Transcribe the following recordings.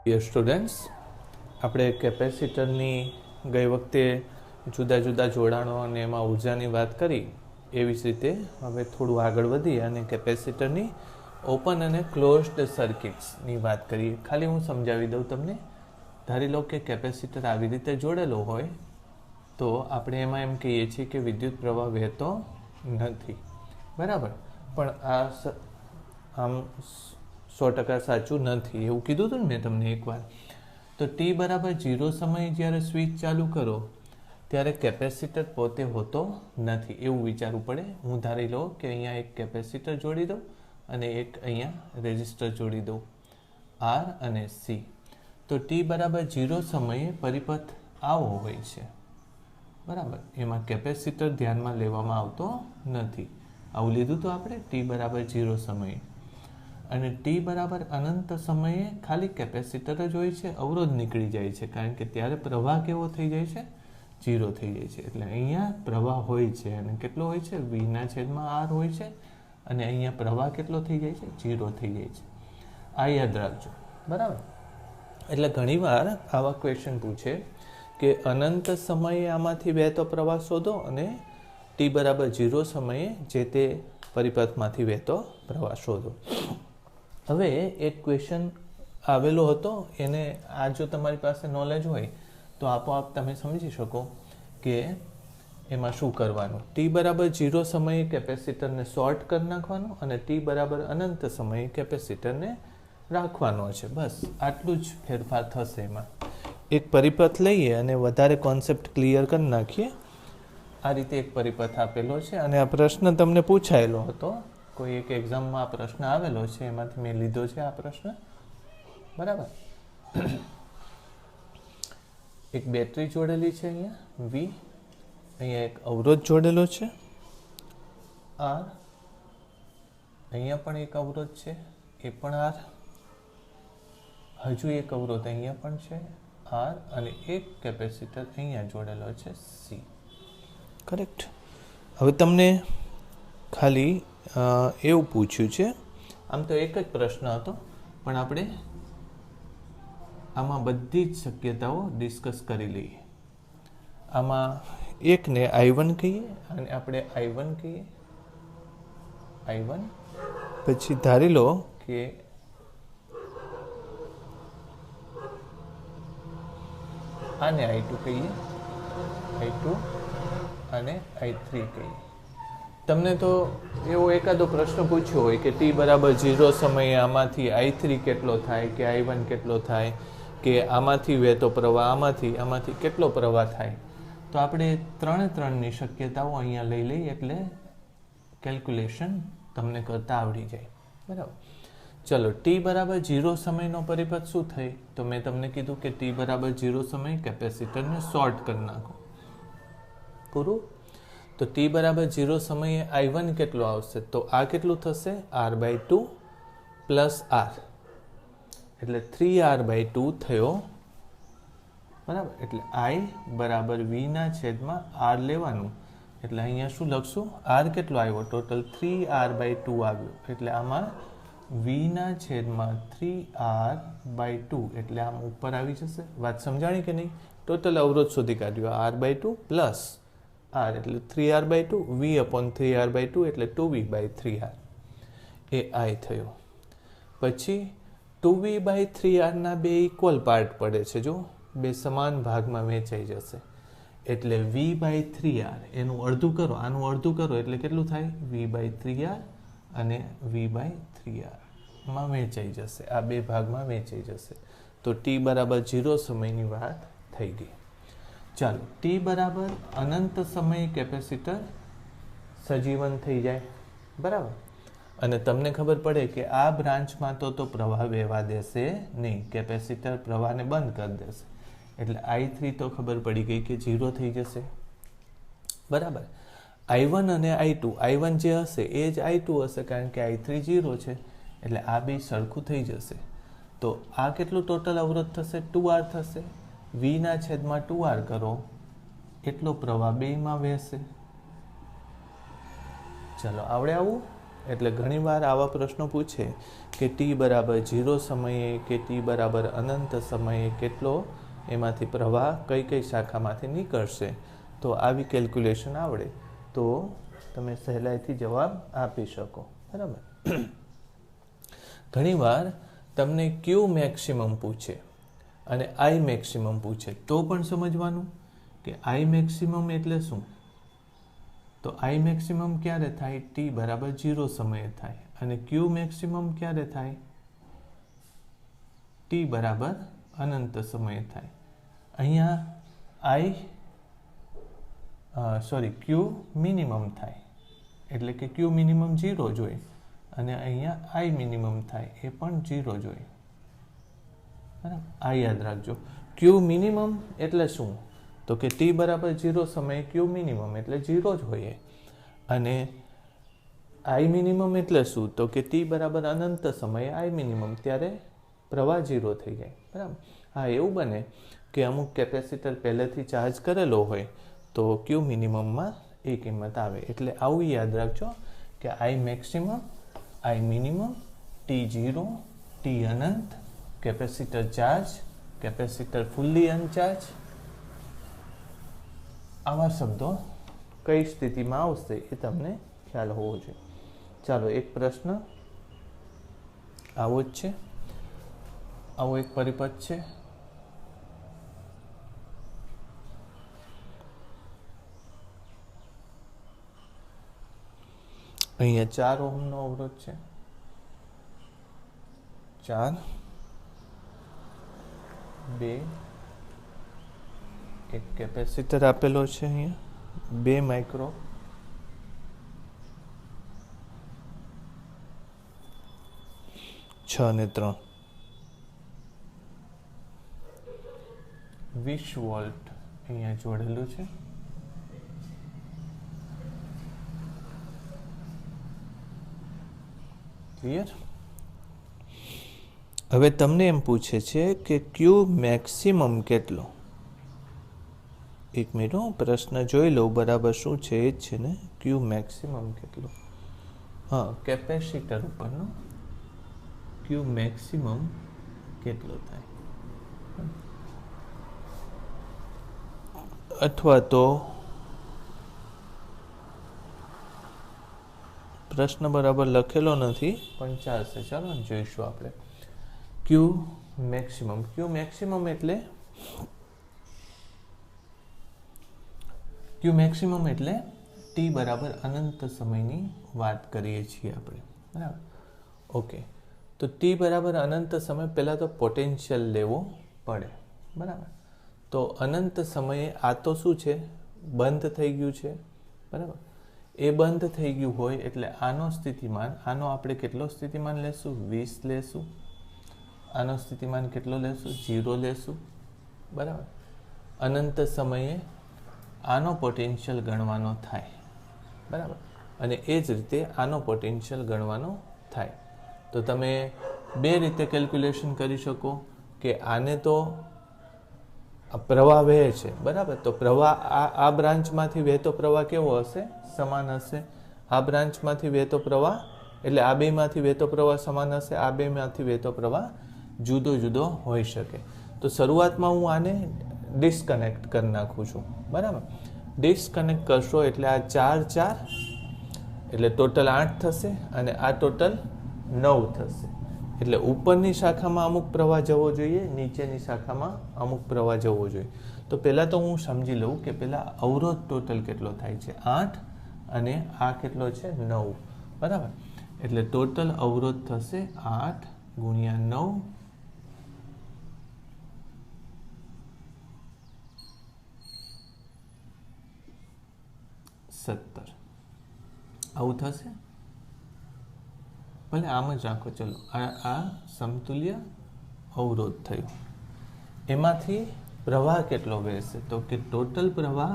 Dear students, આપણે કેપેસિટરની ગઈ વખતે જુદા જુદા જોડાણો અને એમાં ઉર્જાની વાત કરી. એવી જ રીતે હવે થોડું આગળ વધી અને કેપેસિટરની ઓપન અને ક્લોઝડ સર્કિટ્સની વાત કરીએ. ખાલી હું સમજાવી દઉં તમને. ધારી લો કે કેપેસિટર આવી રીતે જોડેલો હોય તો આપણે એમાં એમ કહીએ છીએ કે વિદ્યુત પ્રવાહ વહેતો નથી, બરાબર. પણ આ આમ 100% સાચું નથી, એવું કીધું હતું ને મેં તમને એકવાર. તો t બરાબર 0 સમયે જ્યારે સ્વિચ ચાલુ કરો ત્યારે કેપેસિટર પોતે હોતો નથી, એવું વિચારવું પડે. હું ધારી લો કે અહીંયા એક કેપેસિટર જોડી દઉં અને એક અહીંયા રેઝિસ્ટર જોડી દઉં, R અને C. તો t બરાબર 0 સમયે પરિપથ આવો હોય છે, બરાબર. એમાં કેપેસિટર ધ્યાનમાં લેવામાં આવતો નથી. આવું લીધું તો આપણે t બરાબર 0 સમયે. અને t બરાબર અનંત સમયે ખાલી કેપેસિટર જ હોય છે, અવરોધ નીકળી જાય છે, કારણ કે ત્યારે પ્રવાહ કેવો થઈ જાય છે? 0 થઈ જાય છે. એટલે અહીંયા પ્રવાહ હોય છે અને કેટલો હોય છે? V/R હોય છે. અને અહીંયા પ્રવાહ કેટલો થઈ જાય છે? 0 થઈ જાય છે. આ યાદ રાખજો, બરાબર. એટલે ઘણીવાર આવા ક્વેશ્ચન પૂછે કે અનંત સમયે આમાંથી વહેતો પ્રવાહ શોધો અને t બરાબર 0 સમયે જે તે પરિપથમાંથી વહેતો પ્રવાહ શોધો. હવે એક ક્વેશ્ચન આવેલો હતો, એને આ જો તમારી પાસે નોલેજ હોય તો આપોઆપ તમે સમજી શકો કે એમાં શું કરવાનું. t બરાબર 0 સમયે કેપેસિટરને શોર્ટ કરી નાખવાનું અને t બરાબર અનંત સમયે કેપેસિટરને રાખવાનો છે. બસ આટલું જ ફેરફાર થશે એમાં. એક પરિપથ લઈએ અને વધારે કોન્સેપ્ટ ક્લિયર કરી નાખીએ. આ રીતે એક પરિપથ આપેલો છે અને આ પ્રશ્ન તમને પૂછાયેલો હતો. કોઈ એક એક્ઝામમાં આ પ્રશ્ન આવેલો છે, એમાંથી મેં લીધો છે આ પ્રશ્ન, બરાબર. એક બેટરી જોડેલી છે અહીંયા V, અહીંયા એક અવરોધ જોડેલો છે R, અહીંયા પણ એક અવરોધ છે એ પણ R, હજુ એક અવરોધ અહીંયા પણ છે R, અને એક કેપેસિટર અહીંયા જોડેલો છે C. કરેક્ટ. હવે તમને ખાલી એવું પૂછ્યું છે, આમ તો એક જ પ્રશ્ન હતો, પણ આપણે આમાં બધી જ શક્યતાઓ ડિસ્કસ કરી લઈએ. આમાં એકને I1 કહીએ અને આપણે I1 કહીએ, I1. પછી ધારી લો કે આને I2 કહીએ, I2 અને I3 કહીએ. તમને તો એવો એકાદો પ્રશ્ન પૂછ્યો હોય કે t બરાબર 0 સમયે આમાંથી I3 કેટલો થાય, કે I1 કેટલો થાય, કે આમાંથી વહેતો પ્રવાહ આમાંથી કેટલો પ્રવાહ થાય. તો આપણે ત્રણની શક્યતાઓ અહીંયા લઈ લઈએ એટલે કેલ્ક્યુલેશન તમને કરતા આવડી જાય, બરાબર. ચલો, t બરાબર 0 સમયનો પરિપથ શું થાય? તો મેં તમને કીધું કે t બરાબર 0 સમયે કેપેસિટરને શોર્ટ કરી નાખો, પૂરું. તો t બરાબર 0 સમયે I1 કેટલો આવશે? તો આ કેટલું થશે? R/2 પ્લસ R, એટલે 3R/2 થયો, બરાબર. એટલે I બરાબર V/R લેવાનું. એટલે અહીંયા શું લખશું? R કેટલો આવ્યો? ટોટલ 3R/2 આવ્યો. એટલે આમાં V/3R/2, એટલે આમ ઉપર આવી જશે. વાત સમજાણી કે નહીં? ટોટલ અવરોધ શોધી કાઢ્યો R/2 પ્લસ R, એટલે 3R/2, V/3R/2 એટલે 2V/3R, એ I થયો. પછી 2V/3R ના બે ઇક્વલ પાર્ટ પડે છે, જો બે સમાન ભાગમાં વહેંચાઈ જશે. એટલે V/3R એનું અડધું કરો, આનું અડધું કરો એટલે કેટલું થાય? V/3R અને V/3R માં વહેંચાઈ જશે, આ બે ભાગમાં વહેંચાઈ જશે. તો t બરાબર 0 સમયની વાત થઈ ગઈ. ચાલો, t બરાબર અનંત સમયે કેપેસિટર સજીવન થઈ જાય, બરાબર. અને તમને ખબર પડે કે આ બ્રાન્ચમાં તો પ્રવાહ વહેવા દેશે નહીં, કેપેસિટર પ્રવાહને બંધ કરી દેશે. એટલે I3 તો ખબર પડી ગઈ કે 0 થઈ જશે, બરાબર. I1 અને I2, I1 જે હશે એ જ I2 હશે, કારણ કે I3 0 છે. એટલે આ બે સરખું થઈ જશે. તો આ કેટલું ટોટલ અવરોધ થશે? 2R થશે. V/2R કરો એટલો પ્રવાહ બેયમાં વહેશે. ચલો, આવડે આવું? એટલે ઘણીવાર આવા પ્રશ્નો પૂછે કે ટી બરાબર 0 સમયે કે ટી બરાબર અનંત સમયે કેટલો એમાંથી પ્રવાહ કઈ કઈ શાખામાંથી નીકળશે. તો આવી કેલ્ક્યુલેશન આવડે તો તમે સહેલાઈથી જવાબ આપી શકો. બરાબર. ઘણીવાર તમને ક્યુ મેક્સિમમ પૂછે અને આઈ મેક્સિમમ પૂછે તો પણ સમજવાનું કે આઈ મેક્સિમમ એટલે શું. તો આઈ મેક્સિમમ ક્યારે થાય? ટી બરાબર 0 સમયે થાય. અને ક્યુ મેક્સિમમ ક્યારે થાય? ટી બરાબર અનંત સમયે થાય. અહીંયા ક્યુ મિનિમમ થાય એટલે કે ક્યુ મિનિમમ 0 જોઈએ અને અહીંયા આઈ મિનિમમ થાય એ પણ 0 જોઈએ. બરાબર. આ યાદ રાખજો. ક્યુ મિનિમમ એટલે શું? તો કે ટી બરાબર 0 સમયે ક્યુ મિનિમમ એટલે 0 જ હોય. અને આઈ મિનિમમ એટલે શું? તો કે ટી બરાબર અનંત સમયે આઈ મિનિમમ ત્યારે પ્રવાહ 0 થઈ જાય. બરાબર. હા, એવું બને કે અમુક કેપેસિટર પહેલેથી ચાર્જ કરેલો હોય તો ક્યુ મિનિમમમાં એ કિંમત આવે. એટલે આવું યાદ રાખજો કે I maximum, I minimum, T 0, T અનંત, capacitor charge, capacitor fully uncharge, આવા શબ્દો કઈ સ્થિતિમાં આવશે એ તમને ખ્યાલ હોવો જોઈએ. ચાલો, એક પ્રશ્ન આવો જ છે. આવો એક પરિપથ છે. અહીંયા 4 ઓહમનો અવરોધ છે. 4, 2, એક કેપેસિટર આપેલો છે અહીંયા 2 માઇક્રો, 6 અને 3, 20 વોલ્ટ અહીંયા જોડેલું છે. ક્લિયર? હવે તમને એમ પૂછે છે કે ક્યુ મેક્સિમમ કેટલો. એક મિનિટ, પ્રશ્ન જોઈ લઉં બરાબર શું છે. એ જ છે ને, ક્યુ મેક્સિમમ કેટલો. હા, કેપેસિટર ઉપરનો ક્યુ મેક્સિમમ કેટલો થાય. અથવા તો પ્રશ્ન બરાબર લખેલો નથી પણ ચાલશે. ચાલો જોઈશું આપણે. ક્યુ મેક્સિમમ. ક્યુ મેક્સિમમ એટલે ટી બરાબર અનંત સમયની વાત કરીએ છીએ આપણે. બરાબર. ઓકે, તો ટી બરાબર અનંત સમય પહેલાં તો પોટેન્શિયલ લેવો પડે. બરાબર. તો અનંત સમયે આ તો શું છે? બંધ થઈ ગયું છે. બરાબર. એ બંધ થઈ ગયું હોય એટલે આનો આપણે કેટલો સ્થિતિમાન લેશું? 20 લેશું. આનો સ્થિતિમાન કેટલો લેશું? 0 લેશું. બરાબર. અનંત સમયે આનો પોટેન્શિયલ ગણવાનો થાય. બરાબર. અને એ જ રીતે આનો પોટેન્શિયલ ગણવાનો થાય. તો તમે બે રીતે કેલ્ક્યુલેશન કરી શકો કે આને તો પ્રવાહ વહે છે. બરાબર. તો પ્રવાહ આ બ્રાન્ચમાંથી વહેતો પ્રવાહ કેવો હશે? સમાન હશે. આ બ્રાન્ચમાંથી વહેતો પ્રવાહ એટલે આ બેમાંથી વહેતો પ્રવાહ સમાન હશે. આ બેમાંથી વહેતો પ્રવાહ જુદો જુદો હોઈ શકે. તો શરૂઆતમાં હું આને ડિસ્કનેક્ટ કરી નાખું છું. બરાબર. ડિસ્કનેક્ટ કરશો એટલે આ 4 એટલે ટોટલ 8 થશે અને આ ટોટલ 9 થશે. એટલે ઉપરની શાખામાં અમુક પ્રવાહ જવો જોઈએ, નીચેની શાખામાં અમુક પ્રવાહ જવો જોઈએ. તો પહેલાં તો હું સમજી લઉં કે પહેલાં અવરોધ ટોટલ કેટલો થાય છે? 8 અને આ કેટલો છે? 9. બરાબર. એટલે ટોટલ અવરોધ થશે 8 ગુણ્યા 9 17. આવું થશે. ભલે આમ જ રાખો. ચલો, આ સમતુલ્ય અવરોધ થયું. એમાંથી પ્રવાહ કેટલો વહેશે? તો કે ટોટલ પ્રવાહ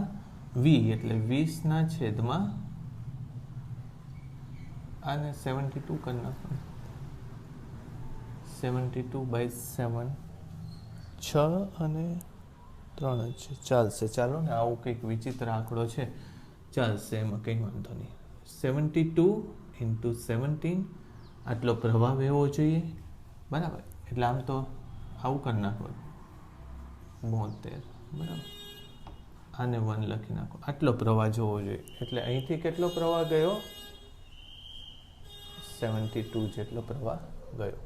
V એટલે 20 છેદમાં આને 72 કરી નાખો. 72/7. 6 અને 3 જ છે. ચાલશે. ચાલો ને, આવું કંઈક વિચિત્ર આંકડો છે. ચાલશે, એમાં કંઈ વાંધો નહીં. 72 ઇન્ટુ 17 આટલો પ્રવાહ વહેવો જોઈએ, બરાબર. એટલે આમ તો આવું કરી નાખો 72, બરાબર. આને 1 લખી નાખો, આટલો પ્રવાહ જોવો જોઈએ. એટલે અહીંથી કેટલો પ્રવાહ ગયો? 72 જેટલો પ્રવાહ ગયો,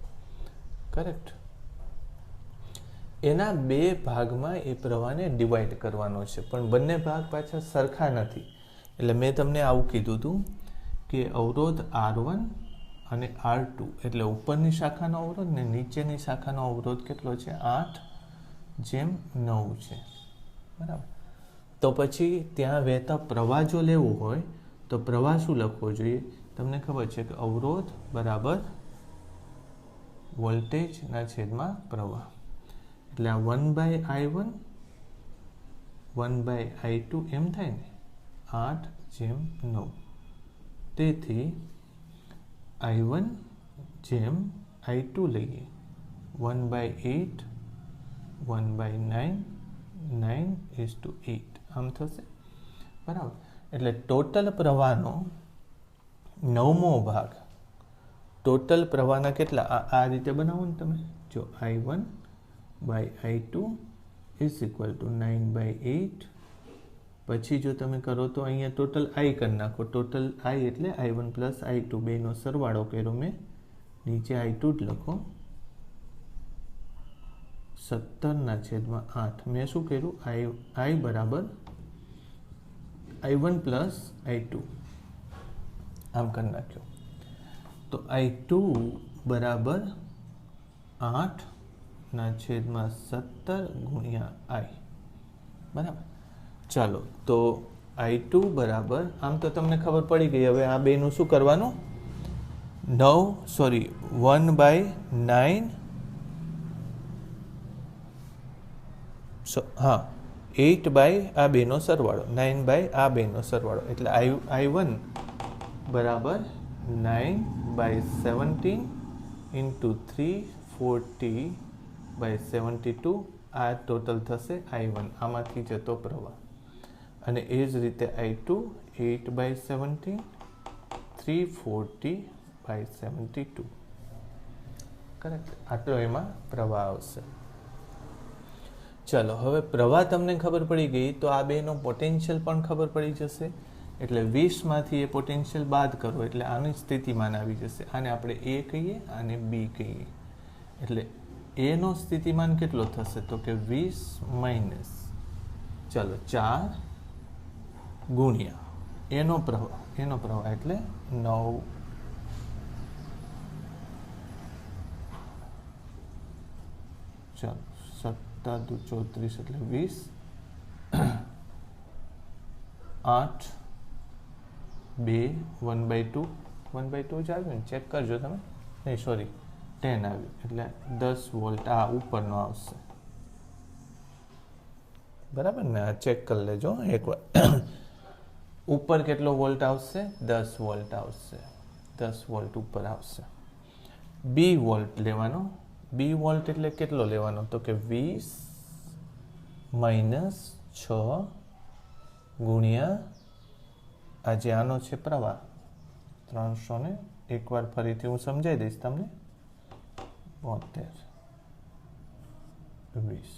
કરેક્ટ. એના બે ભાગમાં એ પ્રવાહને ડિવાઈડ કરવાનો છે, પણ બંને ભાગ પાછા સરખા નથી. એટલે મેં તમને આવું કીધું હતું કે અવરોધ R1 અને R2 એટલે ઉપરની શાખાનો અવરોધ ને નીચેની શાખાનો અવરોધ કેટલો છે? 8/9 છે, બરાબર. તો પછી ત્યાં વહેતા પ્રવાહ જો લેવો હોય તો પ્રવાહ શું લખવો જોઈએ? તમને ખબર છે કે અવરોધ બરાબર વોલ્ટેજના છેદમાં પ્રવાહ. એટલે આ 1/I1 1/I2 એમ થાય ને, 8/9. તેથી I1/I2 લઈએ 1/8 1/9 9:8 આમ થશે, બરાબર. એટલે ટોટલ પ્રવાહનો 9મો ભાગ, ટોટલ પ્રવાહના કેટલા આ રીતે બનાવો ને તમે, જો I1/I2 ઇઝ ઇક્વલ ટુ 9/8. પછી જો તમે કરો તો અહીંયા ટોટલ I કરી નાખો. ટોટલ I એટલે I1 પ્લસ I2 બેનો સરવાળો કર્યો મેં, નીચે I2 જ લખો, 17/8. મેં શું કર્યું? I બરાબર I1 પ્લસ I2 આમ કરી નાખ્યો. તો I2 બરાબર 8/17 ગુણ્યા I, બરાબર. ચાલો, તો I2 બરાબર, આમ તો તમને ખબર પડી ગઈ. હવે આ બેનું શું કરવાનું? 1/9 હા 8/ આ બેનો સરવાળો, 9/ આ બેનો સરવાળો. એટલે I1 બરાબર 9/17 ઇન્ટુ 340/72. આ ટોટલ થશે I1, આમાંથી જતો પ્રવાહ. અને એ જ રીતે I2 8/17 340/72, કરેક્ટ. આટલો એમાં પ્રવાહ આવશે. ચલો, હવે પ્રવાહ તમને ખબર પડી ગઈ તો આ બેનો પોટેન્શિયલ પણ ખબર પડી જશે. એટલે 20માંથી એ પોટેન્શિયલ બાદ કરો એટલે આની સ્થિતિમાન આવી જશે. આને આપણે A કહીએ, આને B કહીએ. એટલે A નો સ્થિતિમાન કેટલો થશે? તો કે 20 માઇનસ, ચલો 4 ગુણ્યા એનો પ્રવાહ એટલે 9. ચલો 7 × 34 એટલે 20, 8 2 1/2 1/2 જ આવ્યું ને, ચેક કરજો તમે. નહીં, સોરી, 10 આવ્યું. એટલે 10 વોલ્ટ આ ઉપરનો આવશે, બરાબર ને. આ ચેક કરી લેજો એકવાર. ઉપર કેટલો વોલ્ટ આવશે? 10 વોલ્ટ આવશે. 10 વોલ્ટ ઉપર આવશે. B વોલ્ટ લેવાનો. B વોલ્ટ એટલે કેટલો લેવાનો? તો કે 20 માઇનસ 6 ગુણ્યા આ જે આનો છે પ્રવાહ 300 ને એકવાર ફરીથી હું સમજાવી દઈશ તમને. 72 20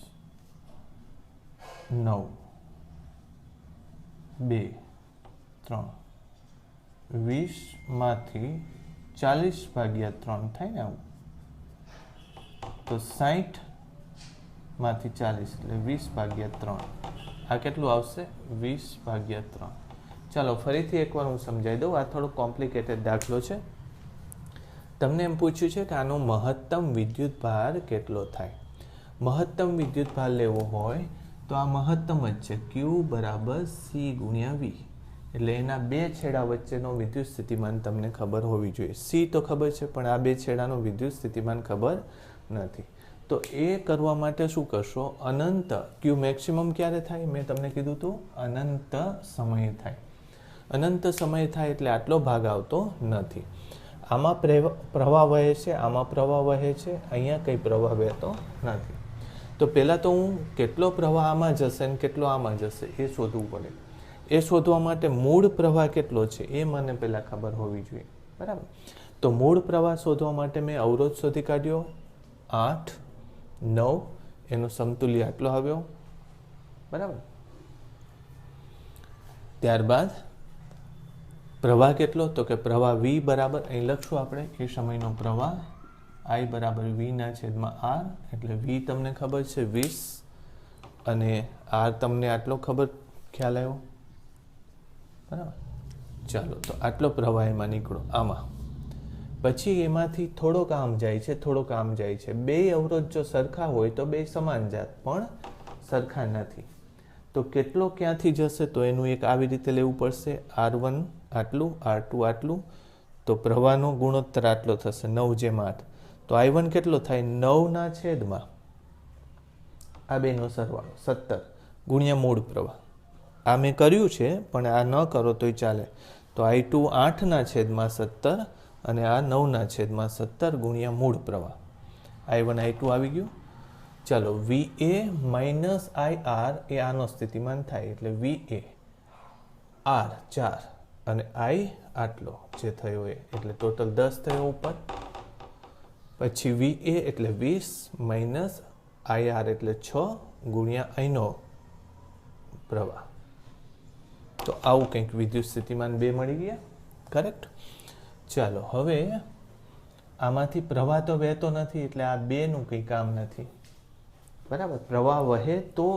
9 2 3 20માંથી 40/3 થાય ને આવું, તો 60માંથી 40 એટલે 20/3. આ કેટલું આવશે? 20/3. ચાલો ફરીથી એકવાર હું સમજાવી દઉં. આ થોડો કોમ્પ્લિકેટેડ દાખલો છે. તમને એમ પૂછ્યું છે કે આનો મહત્તમ વિદ્યુત ભાર કેટલો થાય. મહત્તમ વિદ્યુત ભાર લેવો હોય તો આ મહત્તમ જ છે, Q બરાબર C ગુણ્યા V. એટલે એના બે છેડા વચ્ચેનો વિદ્યુત સ્થિતિમાન તમને ખબર હોવી જોઈએ. C તો ખબર છે, પણ આ બે છેડાનો વિદ્યુત સ્થિતિમાન ખબર નથી. તો એ કરવા માટે શું કરશો? અનંત Q મેક્સિમમ ક્યારે થાય? મેં તમને કીધું હતું અનંત સમય થાય. અનંત સમય થાય એટલે આટલો ભાગ આવતો નથી. આમાં પ્રવાહ વહે છે, આમાં પ્રવાહ વહે છે, અહીંયા કંઈ પ્રવાહ વહેતો નથી. તો પહેલાં તો હું કેટલો પ્રવાહ આમાં જશે અને કેટલો આમાં જશે એ શોધવું પડે. એ શોધવા માટે મૂળ પ્રવાહ કેટલો છે એ મને પહેલાં ખબર હોવી જોઈએ. બરાબર. તો મૂળ પ્રવાહ શોધવા માટે મેં અવરોધ શોધી કાઢ્યો 8, 9, એનો સમતુલ્ય આટલો આવ્યો. બરાબર. ત્યારબાદ પ્રવાહ કેટલો, તો કે પ્રવાહ V બરાબર, અહીં લખશું આપણે એ સમયનો પ્રવાહ I બરાબર V/R, એટલે V તમને ખબર છે 20 અને R તમને આટલો ખ્યાલ આવ્યો. બરાબર. ચાલો, તો આટલો પ્રવાહ એમાં નીકળો આમાં. પછી એમાંથી થોડોક આમ જાય છે, થોડોક આમ જાય છે. બે અવરોધ જો સરખા હોય તો બે સમાન જાત, પણ સરખા નથી. તો કેટલો ક્યાંથી જશે, તો એનું એક આવી રીતે લેવું પડશે. R1 આટલું, R2 આટલું, તો પ્રવાહનો ગુણોત્તર આટલો થશે 9/8. તો I1 કેટલો થાય, 9/, આ બેનો સરવાળો 17 ગુણ્યા મૂળ પ્રવાહ. આ મેં કર્યું છે, પણ આ ન કરો તોય ચાલે. તો I2 8/17 અને આ 9/17 ગુણ્યા મૂળ પ્રવાહ. I1 I2 આવી ગયું. ચાલો, VA માઇનસ IR એ આનો સ્થિતિમાન થાય, એટલે VA R 4 અને I આટલો જે થયો એ, એટલે ટોટલ 10 થયો ઉપર. પછી VA એટલે 20 માઇનસ IR એટલે 6 ગુણ્યા અહીંનો પ્રવાહ. તો આવું કંઈક વિદ્યુત સ્થિતિમાન 2 મળી ગયા. કરેક્ટ. ચાલો, હવે આમાંથી પ્રવાહ તો વહેતો નથી, એટલે આ 2નું કંઈ કામ નથી. બરાબર. પ્રવાહ વહે તો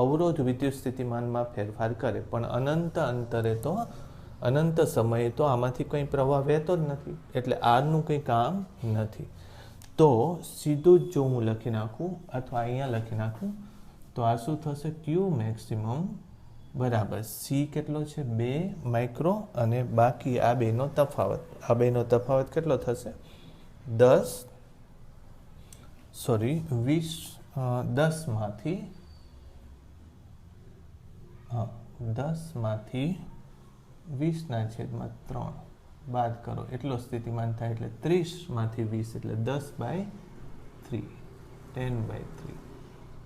અવરોધ વિદ્યુત સ્થિતિમાનમાં ફેરફાર કરે, પણ અનંત અંતરે તો અનંત સમયે તો આમાંથી કંઈ પ્રવાહ વહેતો જ નથી, એટલે આરનું કંઈ કામ નથી. તો સીધું જ જો હું લખી નાખું અથવા અહીંયા લખી નાખું, તો આ શું થશે, Q મેક્સિમમ બરાબર C કેટલો છે 2 માઇક્રો, અને બાકી આ બેનો તફાવત. આ બેનો તફાવત કેટલો થશે 10/20 10/20/3 બાદ કરો, એટલો સ્થિતિમાન થાય, એટલે 30/20 એટલે 10/3 10/3.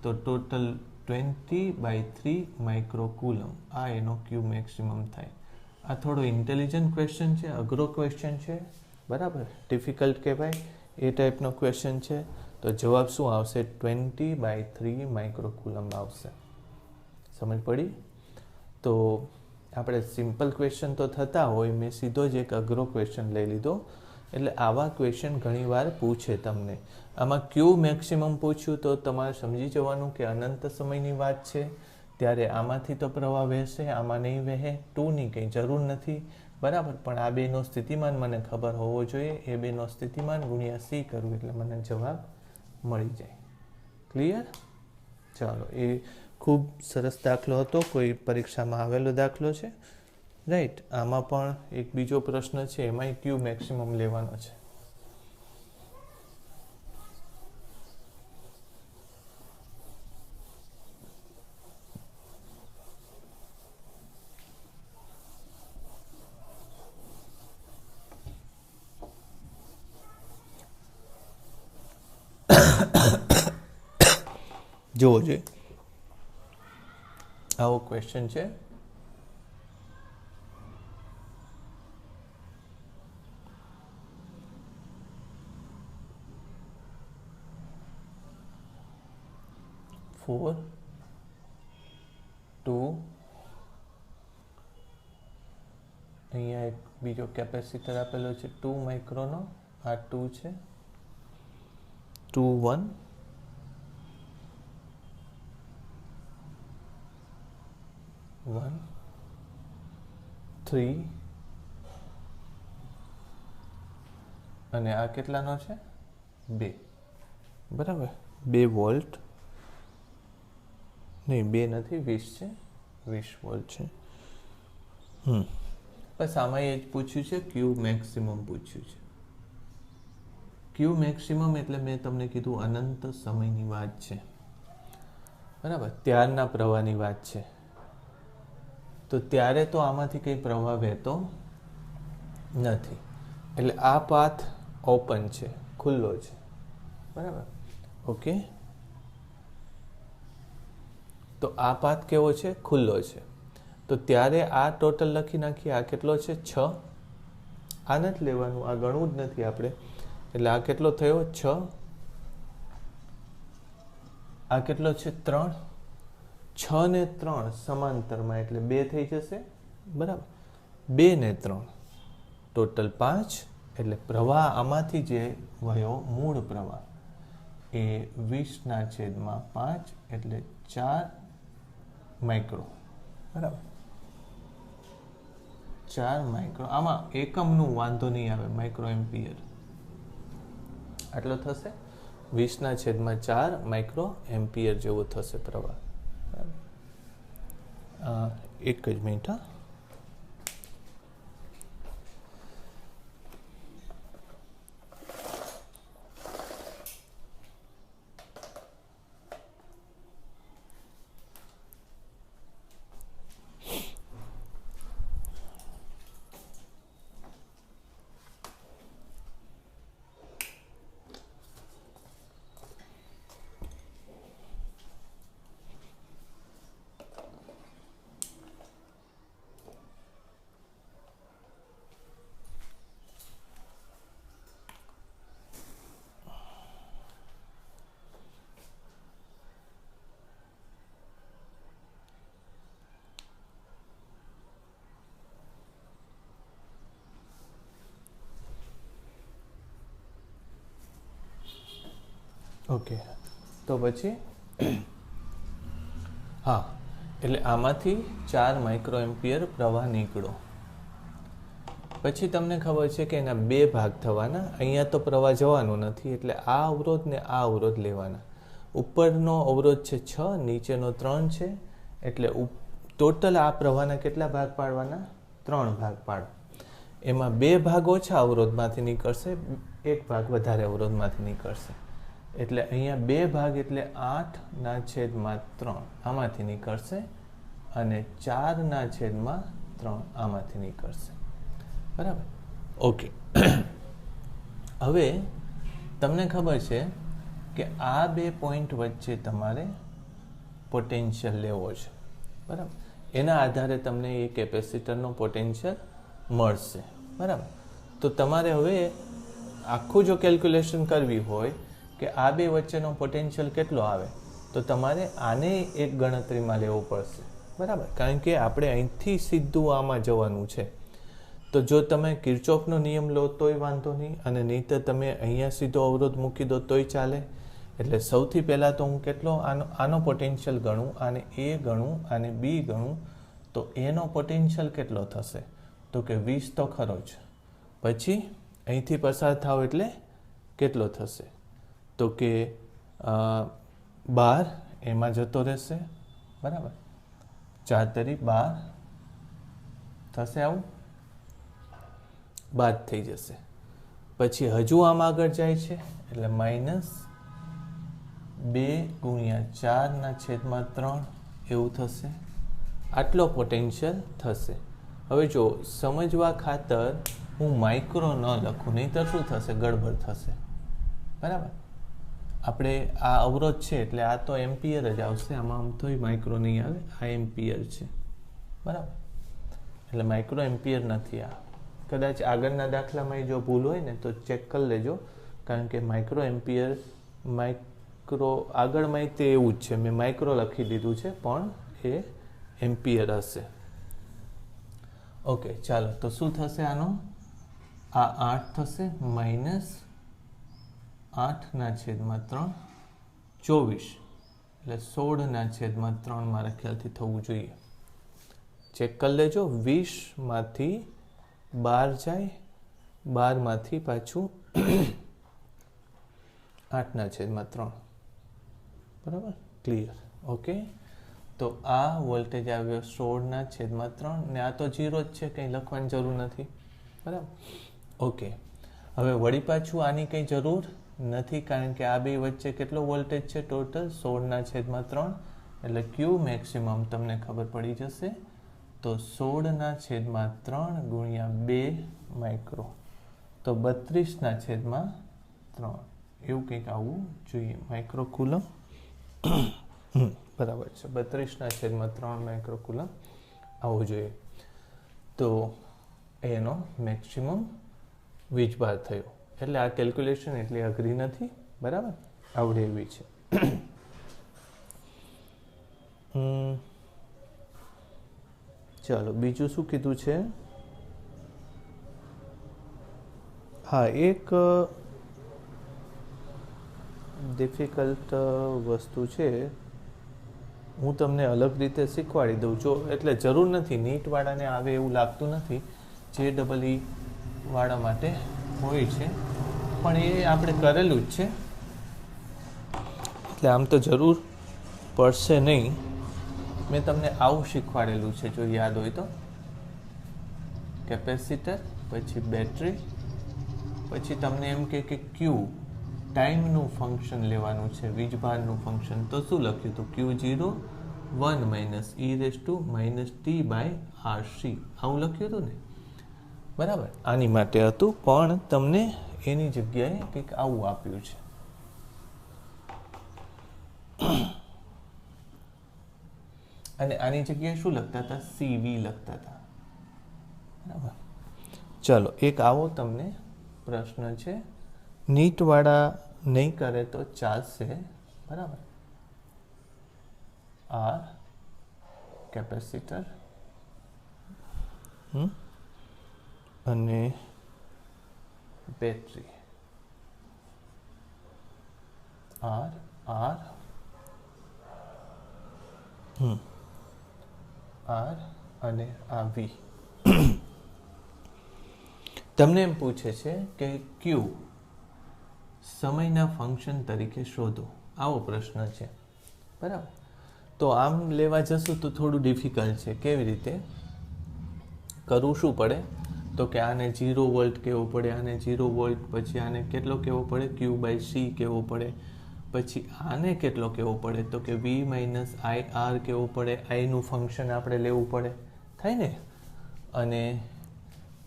તો ટોટલ 20/3 માઇક્રોકુલમ. આ એનો Q મેક્સિમમ થાય. આ થોડો ઇન્ટેલિજન્ટ ક્વેશ્ચન છે, અઘરો ક્વેશ્ચન છે. બરાબર, ડિફિકલ્ટ કહેવાય એ ટાઈપનો ક્વેશ્ચન છે. તો જવાબ શું આવશે, 20/3 માઇક્રોકુલમ આવશે. સમજ પડી? તો આપણે સિમ્પલ ક્વેશ્ચન તો થતા હોય, મેં સીધો જ એક અઘરો ક્વેશ્ચન લઈ લીધો. એટલે આવા ક્વેશ્ચન ઘણીવાર પૂછે તમને. આમાં Q મેક્સિમમ પૂછ્યું તો તમારે સમજી જવાનું કે અનંત સમયની વાત છે, ત્યારે આમાંથી તો પ્રવાહ વહેશે, આમાં નહીં વહે. 2ની કંઈ જરૂર નથી. બરાબર. પણ આ બેનો સ્થિતિમાન મને ખબર હોવો જોઈએ. એ બેનો સ્થિતિમાન ગુણ્યા C કરવું, એટલે મને જવાબ મળી જાય. ક્લિયર? ચાલો, એ ખૂબ સરસ દાખલો હતો, કોઈ પરીક્ષામાં આવેલો દાખલો છે. રાઈટ. આમાં પણ એક બીજો પ્રશ્ન છે, એમાંય Q મેક્સિમમ લેવાનો છે. જોવો જોઈએ. આવો ક્વેશ્ચન છે. ફોર 2 અહીંયા એક બીજો કેપેસિટર આપેલો છે 2 માઇક્રોનો. આ 2 છે, 2 1 1 3 અને આ કેટલાનો છે 2. બરાબર. 2 વોલ્ટ નહીં, 2 નથી, 20 છે, 20 વોલ્ટ છે. બસ આમાં એ જ પૂછ્યું છે, Q મેક્સિમમ પૂછ્યું છે. Q મેક્સિમમ એટલે મેં તમને કીધું અનંત સમયની વાત છે. બરાબર. ત્યારના પ્રવાહની વાત છે. તો ત્યારે તો આમાંથી કંઈ પ્રવાહ વહેતો નથી, એટલે આ પાથ ઓપન છે, ખુલ્લો છે. બરાબર. ઓકે. તો આ પાથ કેવો છે, ખુલ્લો છે. તો ત્યારે આ ટોટલ લખી નાખીએ. આ કેટલો છે 6, આ નથી લેવાનું, આ ગણવું જ નથી આપણે. એટલે આ કેટલો થયો 6, આ કેટલો છે 3, 6 ને 3 સમાંતરમાં એટલે 2 થઈ જશે, બરાબર. 2 ને 3 ટોટલ 5. એટલે પ્રવાહ આમાંથી જે વયો મૂળ પ્રવાહ એ 20/5 એટલે 4 માઇક્રો, બરાબર. 4 માઇક્રો. આમાં એકમનું વાંધો નહીં આવે, માઇક્રો એમ્પિયર આટલો થશે. 20/4 માઇક્રો એમ્પિયર જેવો થશે પ્રવાહ. એક જ મિનિટ. હા, ઓકે. તો પછી હા, એટલે આમાંથી 4 માઇક્રો એમ્પિયર પ્રવાહ નીકળો. પછી તમને ખબર છે કે એના 2 ભાગ થવાના. અહીંયા તો પ્રવાહ જવાનો નથી, એટલે આ અવરોધ ને આ અવરોધ લેવાના. ઉપરનો અવરોધ છે 6, નીચેનો 3 છે. એટલે ટોટલ આ પ્રવાહના કેટલા ભાગ પાડવાના? 3 ભાગ પાડ. એમાં 2 ભાગ ઓછા અવરોધમાંથી નીકળશે, 1 ભાગ વધારે અવરોધમાંથી નીકળશે. એટલે અહીંયા 2 ભાગ એટલે 8/3 આમાંથી નીકળશે અને 4/3 આમાંથી નીકળશે, બરાબર. ઓકે. હવે તમને ખબર છે કે આ 2 પોઈન્ટ વચ્ચે તમારે પોટેન્શિયલ લેવો છે, બરાબર. એના આધારે તમને એ કેપેસિટરનો પોટેન્શિયલ મળશે, બરાબર. તો તમારે હવે આખું જો કેલ્ક્યુલેશન કરવી હોય કે આ 2 વચ્ચેનો પોટેન્શિયલ કેટલો આવે, તો તમારે આને એક ગણતરીમાં લેવું પડશે, બરાબર. કારણ કે આપણે અહીંથી સીધું આમાં જવાનું છે. તો જો તમે કિર્ચોફનો નિયમ લો તોય વાંધો નહીં, અને નહીંતર તમે અહીંયા સીધો અવરોધ મૂકી દો તોય ચાલે. એટલે સૌથી પહેલાં તો હું કેટલો આનો પોટેન્શિયલ ગણું, આને એ ગણું, આને બી ગણું, તો એનો પોટેન્શિયલ કેટલો થશે? તો કે 20 તો ખરો જ. પછી અહીંથી પસાર થાવ એટલે કેટલો થશે? તો કે 12 એમાં જતો રહેશે, બરાબર. 4 તરી 12 થશે, આવું 12 થઈ જશે. પછી હજુ આમ આગળ જાય છે એટલે -2/4/3 એવું થશે. આટલો પોટેન્શિયલ થશે. હવે જો સમજવા ખાતર હું માઇક્રો ન લખું, નહીંતર શું થશે? ગડબડ થશે, બરાબર. આપણે આ અવરોધ છે એટલે આ તો એમ્પિયર જ આવશે, આમાં આમ તો માઇક્રો નહીં આવે. આ એમ્પિયર છે, બરાબર. એટલે માઇક્રો એમ્પિયર નથી આ. કદાચ આગળના દાખલામાં જો ભૂલ હોય ને તો ચેક કરી લેજો, કારણ કે માઇક્રો એમ્પિયર આગળમાં તે એવું જ છે. મેં માઇક્રો લખી દીધું છે પણ એ એમ્પિયર હશે. ઓકે, ચાલો. તો શું થશે આનો? આ 8 થશે -8/3 24 એટલે 16/3 મારા ખ્યાલથી થવું જોઈએ. ચેક કરી લેજો. 20માંથી 12 જાય, 12માંથી પાછું 8/3, બરાબર. ક્લિયર? ઓકે. તો આ વોલ્ટેજ આવ્યો 16/3 ને આ તો 0 જ છે, કંઈ લખવાની જરૂર નથી, બરાબર. ઓકે. હવે વળી પાછું આની કંઈ જરૂર નથી, કારણ કે આ 2 વચ્ચે કેટલો વોલ્ટેજ છે ટોટલ? 16/3. એટલે ક્યુ મેક્સિમમ તમને ખબર પડી જશે. તો 16/3 ગુણ્યા 2 માઇક્રો, તો 32/3 એવું કંઈક આવવું જોઈએ માઇક્રો કુલમ. બરાબર છે, 32/3 માઇક્રો કુલમ આવવું જોઈએ. તો એનો મેક્સિમમ વીજભાર થયો. એટલે આ કેલ્ક્યુલેશન એટલી અઘરી નથી, બરાબર, આવડે એવી છે. ચાલો બીજું શું કીધું છે? હા, એક ડિફિકલ્ટ વસ્તુ છે, હું તમને અલગ રીતે શીખવાડી દઉં. જો એટલે જરૂર નથી, નીટવાળાને આવે એવું લાગતું નથી, JEE વાળા માટે હોય છે, પણ એ આપણે કરેલું જ છે, એટલે આમ તો જરૂર પડશે નહીં. મેં તમને આવું શીખવાડેલું છે, જો યાદ હોય તો. કેપેસિટર, પછી બેટરી, પછી તમને એમ કે ક્યુ ટાઈમનું ફંક્શન લેવાનું છે, વીજભારનું ફંક્શન. તો શું લખ્યું હતું? Q0 1 - e -t/RC, આવું લખ્યું હતું ને, બરાબર. આની માટે હતું, પણ તમને એની જગ્યાએ કંઈક આવું આપ્યું છે. અને આની જગ્યાએ શું લખતા હતા? CV લખતા હતા, બરાબર. ચલો, એક આવો તમને પ્રશ્ન છે, નીટવાળા નહીં કરે તો ચાલશે, બરાબર. R કેપેસિટર અને બેટરી, R અને આ V. તમને એમ પૂછે છે કે Q સમયના ફંક્શન તરીકે શોધો, આવો પ્રશ્ન છે, બરાબર. તો આમ લેવા જશું તો થોડું ડિફિકલ્ટ છે. કેવી રીતે કરવું? શું પડે તો કે આને 0 વોલ્ટ કહેવું પડે, આને 0 વોલ્ટ, પછી આને કેટલો કહેવો પડે? Q/C કહેવો પડે, પછી આને કેટલો કહેવો પડે તો કે V - IR કહેવું પડે, આઈનું ફંક્શન આપણે લેવું પડે, થાય ને. અને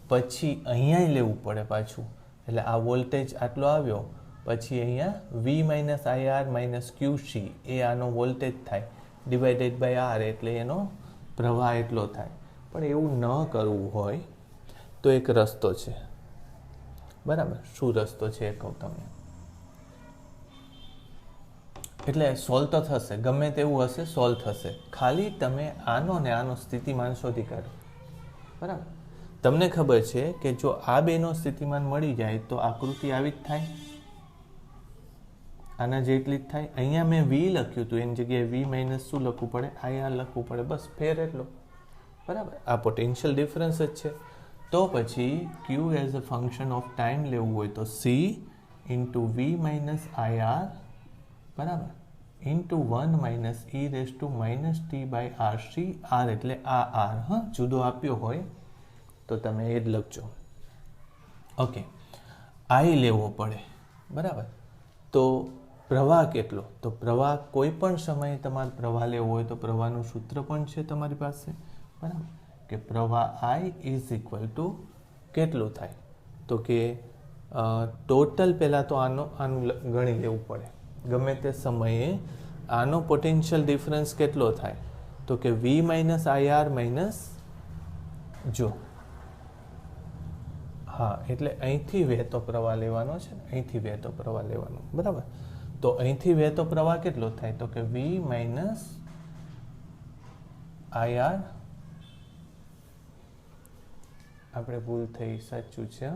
પછી અહીંયા લેવું પડે પાછું, એટલે આ વોલ્ટેજ આટલો આવ્યો, પછી અહીંયા V - IR - QC એ આનો વોલ્ટેજ થાય, ડિવાઇડેડ બાય R એટલે એનો પ્રવાહ એટલો થાય. પણ એવું ન કરવું હોય તો એક રસ્તો છે, બરાબર. શું રસ્તો છે એ કહું તમને. એટલે સોલ્વ તો થશે, ગમે તેવું હશે સોલ્વ થશે. ખાલી તમે આનો ને આનો સ્થિતિમાન શોધી કાઢો, બરાબર. તમને ખબર છે કે જો આ બેનો સ્થિતિમાન મળી જાય તો આકૃતિ આવી જ થાય, આના જેટલી જ થાય. અહીંયા મેં V લખ્યું હતું, એની જગ્યાએ V માઇનસ શું લખવું પડે? IR લખવું પડે, બસ ફેર એટલો, બરાબર. આ પોટેન્શિયલ ડિફરન્સ જ છે. તો પછી Q as a function of time લેવું હોય તો C into V minus IR, બરાબર, ઇન્ટુ 1 - e -t/RC. R એટલે આ R, હા, જુદો આપ્યો હોય તો તમે એ જ લખજો. ઓકે, I લેવો પડે, બરાબર. તો પ્રવાહ કેટલો? તો પ્રવાહ કોઈ પણ સમયે તમારે પ્રવાહ લેવો હોય તો પ્રવાહનું સૂત્ર પણ છે તમારી પાસે, બરાબર, કે પ્રવાહ I ઇઝ ઇક્વલ ટુ કેટલું થાય તો કે ટોટલ. પહેલાં તો આનું ગણી લેવું પડે, ગમે તે સમયે આનો પોટેન્શિયલ ડિફરન્સ કેટલો થાય તો કે V - IR માઇનસ, જો હા, એટલે અહીંથી વહેતો પ્રવાહ લેવાનો છે, અહીંથી વહેતો પ્રવાહ લેવાનો, બરાબર. તો અહીંથી વહેતો પ્રવાહ કેટલો થાય તો કે V - IR, આપણે ભૂલ થઈ, સાચું છે,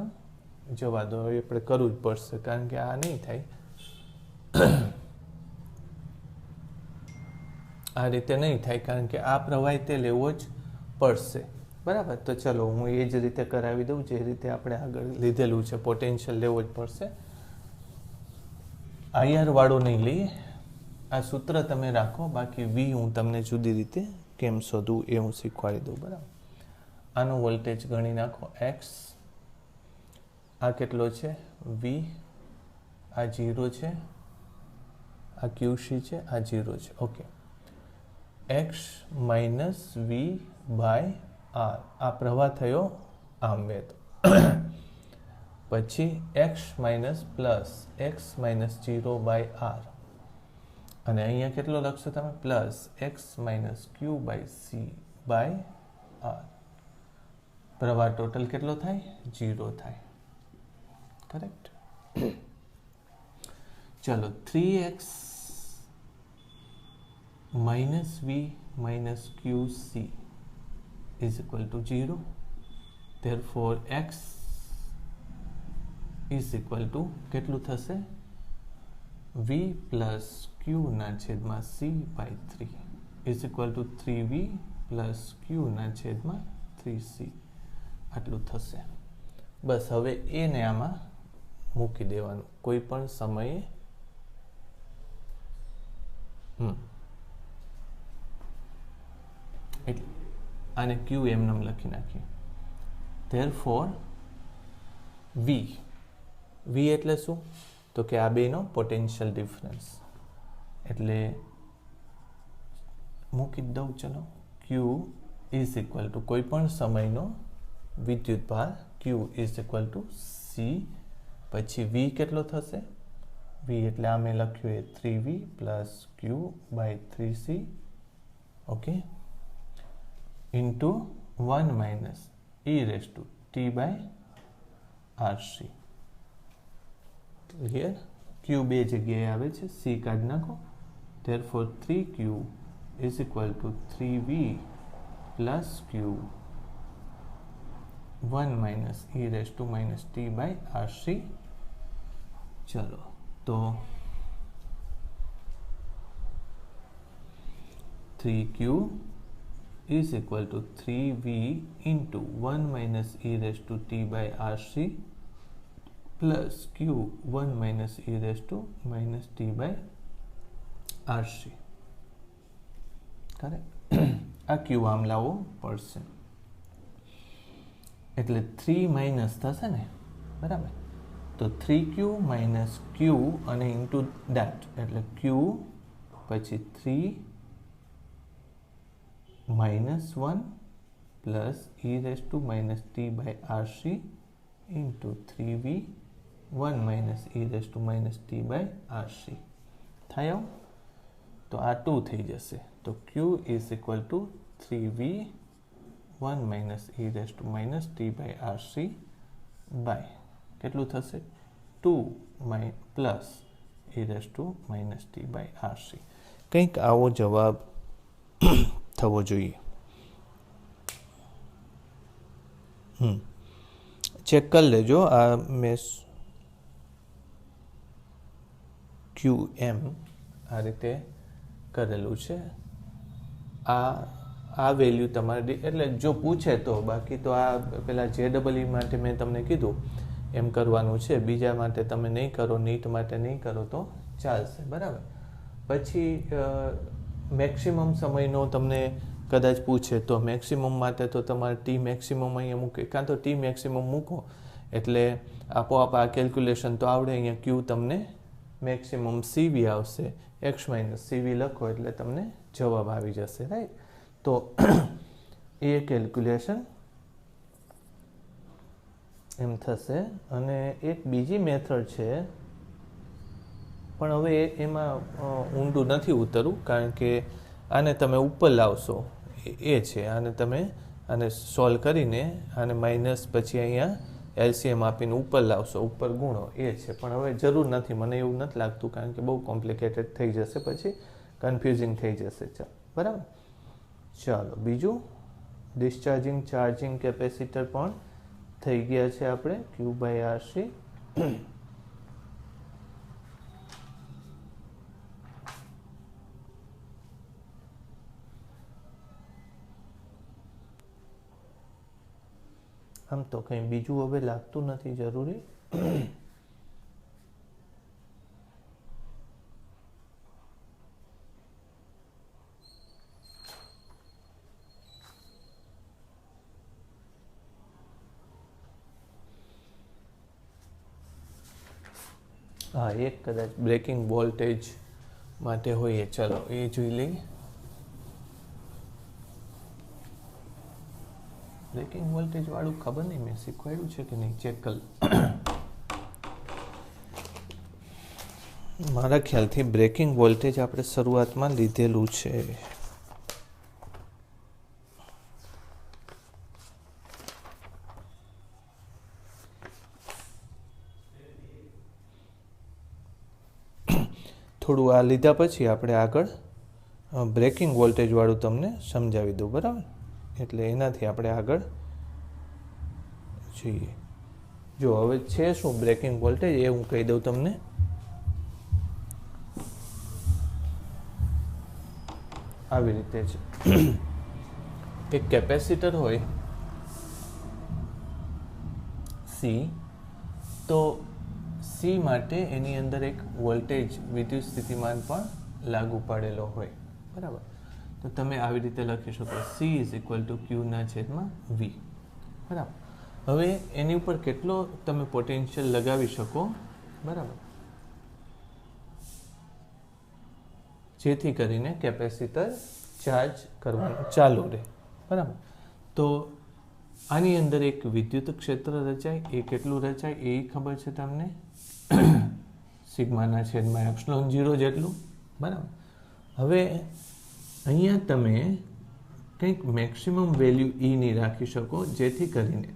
જવા દો, હવે આપણે કરવું જ પડશે કારણ કે આ નહીં થાય, આ રીતે નહીં થાય કારણ કે આ પ્રવાહ તે લેવો જ પડશે, બરાબર. તો ચલો હું એ જ રીતે કરાવી દઉં જે રીતે આપણે આગળ લીધેલું છે. પોટેન્શિયલ લેવો જ પડશે, IR વાળો નહીં લઈએ. આ સૂત્ર તમે રાખો, બાકી V હું તમને જુદી રીતે કેમ શોધવું એ હું શીખવાડી દઉં, બરાબર. આનો વોલ્ટેજ ગણી નાખો X, આ કેટલો છે V, આ 0 છે, આ QC છે, આ 0 છે, okay. X minus V by R, આ પ્રવાહ થયો આમ વહેતો. પછી X minus plus X minus 0 by R, અને અહીંયા કેટલો લખશો તમે? Plus X minus Q by C by R. પ્રવાહ ટોટલ કેટલો થાય? 0 થાય. करेक्ट। चलो 3x minus v minus q c is equal to 0, therefore x is equal to કેટલું થશે v પ્લસ q ના છેદમાં c by 3 is equal to 3v plus q ના છેદમાં 3c આટલું થશે। બસ હવે એને આમાં મૂકી દેવાનું કોઈ પણ સમયે એટલે આને q એમનેમ લખી નાખીએ। therefore v એટલે શું તો કે આ બેનો પોટેન્શિયલ ડિફરન્સ એટલે મૂકી દઉં। ચલો q ઇઝ ઇક્વલ ટુ કોઈ પણ સમયનો વિદ્યુત ભાર q is equal two c પછી v કેટલો થશે v એટલે આ મેં લખ્યું એ 3v plus q by 3c okay into 1 minus e raise to t by rc। Clear. q બે જગ્યાએ આવે છે c કાઢી નાખો therefore 3q is equal to 3v plus q 1 minus e raised to minus t by rc। चलो तो 3q is equal to 3v into 1 minus e raised to t by rc plus q 1 minus e raised to minus t by rc। Correct. आ q आम लावो पड़शे એટલે 3 minus થશે ને બરાબર તો 3q માઇનસ q અને ઇન્ટુ ડેટ એટલે q પછી 3 minus 1 plus e raise to minus t by rc into 3v 1 minus e raise to minus t by rc થાય તો આ 2 થઈ જશે તો q is equal to 3v 1 minus e raise to minus t by rc by કેટલું થશે 2 plus e raise to minus t by rc। કંઈક આવો જવાબ થવો જોઈએ। ચેક કરી લેજો આ મેં QM આ રીતે કરેલું છે। આ વેલ્યુ તમારે એટલે જો પૂછે તો બાકી તો આ પેલા JEE માટે મેં તમને કીધું એમ કરવાનું છે બીજા માટે તમે નહીં કરો નીટ માટે નહીં કરો તો ચાલશે બરાબર। પછી મેક્સિમમ સમયનો તમને કદાચ પૂછે તો મેક્સિમમ માટે તો તમારે ટી મેક્સિમમ અહીંયા મૂકે કાં તો ટી મેક્સિમમ મૂકો એટલે આપોઆપ આ કેલ્ક્યુલેશન તો આવડે। અહીંયા ક્યુ તમને મેક્સિમમ સીવી આવશે એક્સ માઇનસ સીવી લખો એટલે તમને જવાબ આવી જશે રાઈટ। તો એ કેલ્ક્યુલેશન એમ થશે અને એક બીજી મેથડ છે પણ હવે એમાં ઊંડું નથી ઉતરવું કારણ કે આને તમે ઉપર લાવશો એ છે આને તમે આને સોલ્વ કરીને આને માઇનસ પછી અહીંયા એલસીએમ આપીને ઉપર લાવશો ઉપર ગુણો એ છે પણ હવે જરૂર નથી મને એવું નથી લાગતું કારણ કે બહુ કોમ્પ્લિકેટેડ થઈ જશે પછી કન્ફ્યુઝિંગ થઈ જશે બરાબર। ચાલો બીજું ડિસ્ચાર્જિંગ ચાર્જિંગ કેપેસિટર પણ થઈ ગયા છે આપણે ક્યુ બાય આરસી। આમ તો કંઈ બીજું હવે લાગતું નથી જરૂરી। हाँ एक कदाच ब्रेकिंग वोल्टेज माटे होय चलो ये जोई लई। ब्रेकिंग वोल्टेज वाळू खबर नहीं मैं शीखवाड्યું છે કે नहीं चेक कर मारा ख्याल थी ब्रेकिंग वोल्टेज आपणे शुरुआत में लीधेलू छे। થોડું આ લીધા પછી આપણે આગળ બ્રેકિંગ વોલ્ટેજવાળું તમને સમજાવી દઉં, બરાબર? એટલે એનાથી આપણે આગળ જોઈએ. જો હવે છે શું બ્રેકિંગ વોલ્ટેજ એ હું કહી દઉં તમને. આવી રીતે છે. એક કેપેસિટર હોય સી, તો સી માટે એની અંદર એક વોલ્ટેજ વિદ્યુત સ્થિતિમાન પણ લાગુ પાડેલો હોય, બરાબર? તો તમે આવી રીતે લખી શકો સી ઇઝ ઇક્વલ ટુ ક્યુના છેદમાં વી, બરાબર? હવે એની ઉપર કેટલો તમે પોટેન્શિયલ લગાવી શકો, બરાબર, જેથી કરીને કેપેસિટર ચાર્જ કરવાનું ચાલુ રહે, બરાબર? તો આની અંદર એક વિદ્યુત ક્ષેત્ર રચાય. એ કેટલું રચાય એ ખબર છે તમને, સિગ્માના છેદમાં એપ્સિલોન 0 જેટલું, બરાબર? હવે અહીંયા તમે કંઈક મેક્સિમમ વેલ્યુ ની રાખી શકો, જેથી કરીને